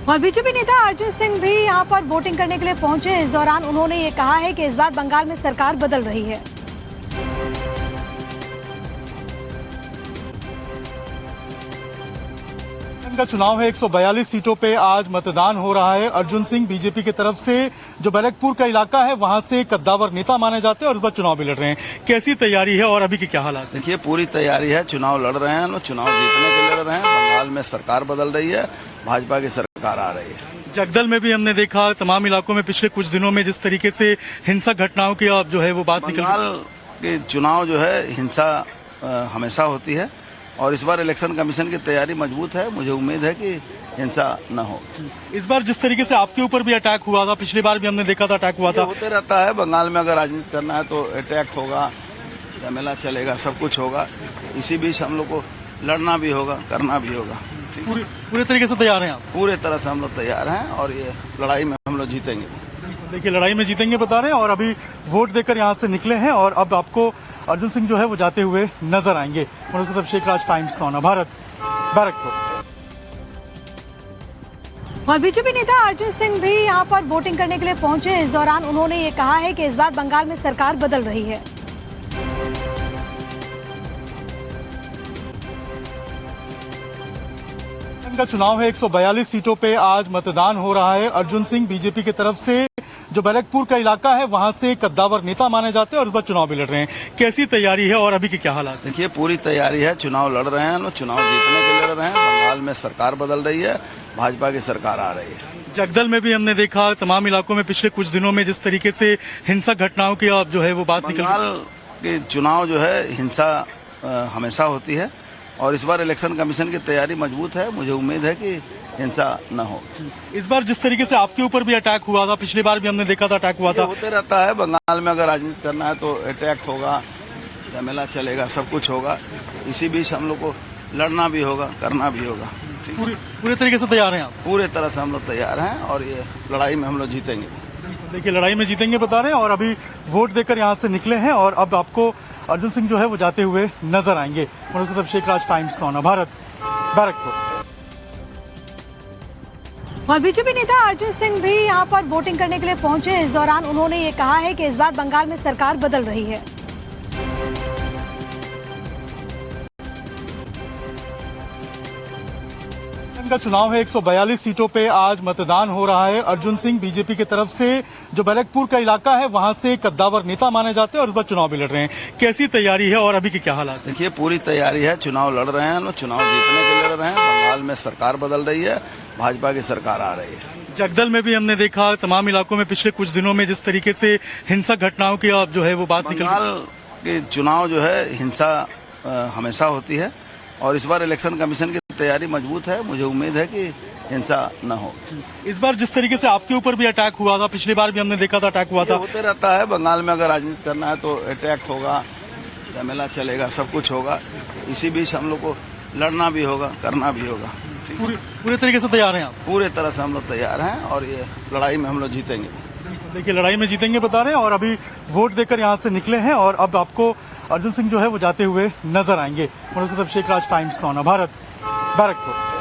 और बीजेपी नेता अर्जुन सिंह भी यहां पर वोटिंग करने के लिए पहुंचे। इस दौरान उन्होंने ये कहा है कि इस बार बंगाल में सरकार बदल रही है। का चुनाव है, 142 सीटों पे आज मतदान हो रहा है। अर्जुन सिंह बीजेपी की तरफ से जो बैरकपुर का इलाका है वहां से कद्दावर नेता माने जाते हैं और इस बार चुनाव भी लड़ रहे हैं। कैसी तैयारी है और अभी के क्या हालात है? देखिए, पूरी तैयारी है। चुनाव लड़ रहे हैं, चुनाव जीतने के लिए लड़ रहे हैं। बंगाल में सरकार बदल रही है, भाजपा की सरकार आ रही है। जगदल में भी हमने देखा, तमाम इलाकों में पिछले कुछ दिनों में जिस तरीके से हिंसक घटनाओं की अब जो है वो बात निकल बंगाल के चुनाव जो है हिंसा हमेशा होती है और इस बार इलेक्शन कमीशन की तैयारी मजबूत है। मुझे उम्मीद है कि हिंसा न हो। इस बार जिस तरीके से आपके ऊपर भी अटैक हुआ था, पिछली बार भी हमने देखा था अटैक हुआ था। होते रहता है बंगाल में। अगर राजनीति करना है तो अटैक होगा, झमेला चलेगा, सब कुछ होगा। इसी बीच हम लोग को लड़ना भी होगा, करना भी होगा। पूरे तरीके से तैयार हैं आप? पूरे तरह से हम लोग तैयार हैं और ये लड़ाई में हम लोग जीतेंगे। देखिए, लड़ाई में जीतेंगे बता रहे हैं और अभी वोट देकर यहाँ से निकले हैं और अब आपको अर्जुन सिंह जो है वो जाते हुए नजर आएंगे। मनोज शेखराज, टाइम्स नौ भारत, बैरकपुर। और बीजेपी नेता अर्जुन सिंह भी यहां पर वोटिंग करने के लिए पहुंचे। इस दौरान उन्होंने ये कहा है कि इस बार बंगाल में सरकार बदल रही है। का चुनाव है, 142 सीटों पे आज मतदान हो रहा है। अर्जुन सिंह बीजेपी की तरफ से जो बैरकपुर का इलाका है वहां से कद्दावर नेता माने जाते हैं और इस बार चुनाव भी लड़ रहे हैं। कैसी तैयारी है और अभी के क्या हालात है? देखिए, पूरी तैयारी है। चुनाव लड़ रहे हैं, चुनाव जीतने के लिए लड़ रहे हैं। बंगाल में सरकार बदल रही है, भाजपा की सरकार आ रही है। जगदल में भी हमने देखा, तमाम इलाकों में पिछले कुछ दिनों में जिस तरीके से हिंसक घटनाओं की अब जो है वो बात निकल बंगाल के चुनाव जो है हिंसा हमेशा होती है और इस बार इलेक्शन कमीशन की तैयारी मजबूत है। मुझे उम्मीद है कि हिंसा न हो। इस बार जिस तरीके से आपके ऊपर भी अटैक हुआ था, पिछली बार भी हमने देखा था अटैक हुआ था। होते रहता है बंगाल में। अगर राजनीति करना है तो अटैक होगा, झमेला चलेगा, सब कुछ होगा। इसी बीच हम लोग को लड़ना भी होगा, करना भी होगा। पूरे तरीके से तैयार हैं आप? पूरे तरह से हम लोग तैयार हैं और ये लड़ाई में हम लोग जीतेंगे। देखिए, लड़ाई में जीतेंगे बता रहे हैं और अभी वोट देकर यहाँ से निकले हैं और अब आपको अर्जुन सिंह जो है वो जाते हुए नजर आएंगे। मनोज शेखराज, टाइम्स नौ भारत, बैरकपुर। और बीजेपी नेता अर्जुन सिंह भी यहां पर वोटिंग करने के लिए पहुंचे। इस दौरान उन्होंने ये कहा है कि इस बार बंगाल में सरकार बदल रही है। का चुनाव है, 142 सीटों पे आज मतदान हो रहा है। अर्जुन सिंह बीजेपी की तरफ से जो बैरकपुर का इलाका है वहां से कद्दावर नेता माने जाते हैं और इस बार चुनाव भी लड़ रहे हैं। कैसी तैयारी है और अभी के क्या हालात है? देखिए, पूरी तैयारी है। चुनाव लड़ रहे हैं, चुनाव जीतने के लिए लड़ रहे हैं। बंगाल में सरकार बदल रही है, भाजपा की सरकार आ रही है। जगदल में भी हमने देखा, तमाम इलाकों में पिछले कुछ दिनों में जिस तरीके से हिंसक घटनाओं की अब जो है वो बात निकल बंगाल के चुनाव जो है हिंसा हमेशा होती है और इस बार इलेक्शन कमीशन की तैयारी मजबूत है। मुझे उम्मीद है कि हिंसा न हो। इस बार जिस तरीके से आपके ऊपर भी अटैक हुआ था, पिछली बार भी हमने देखा था अटैक हुआ था। होते रहता है बंगाल में। अगर राजनीति करना है तो अटैक होगा, झमेला चलेगा, सब कुछ होगा। इसी बीच हम लोग को लड़ना भी होगा, करना भी होगा। पूरे तरीके से तैयार हैं आप? पूरे तरह से हम लोग तैयार हैं और ये लड़ाई में हम लोग जीतेंगे। देखिए, लड़ाई में जीतेंगे बता रहे हैं और अभी वोट देकर यहाँ से निकले हैं और अब आपको अर्जुन सिंह जो है वो जाते हुए नजर आएंगे। मनोज शेखराज, टाइम्स नौ भारत, बैरकपुर।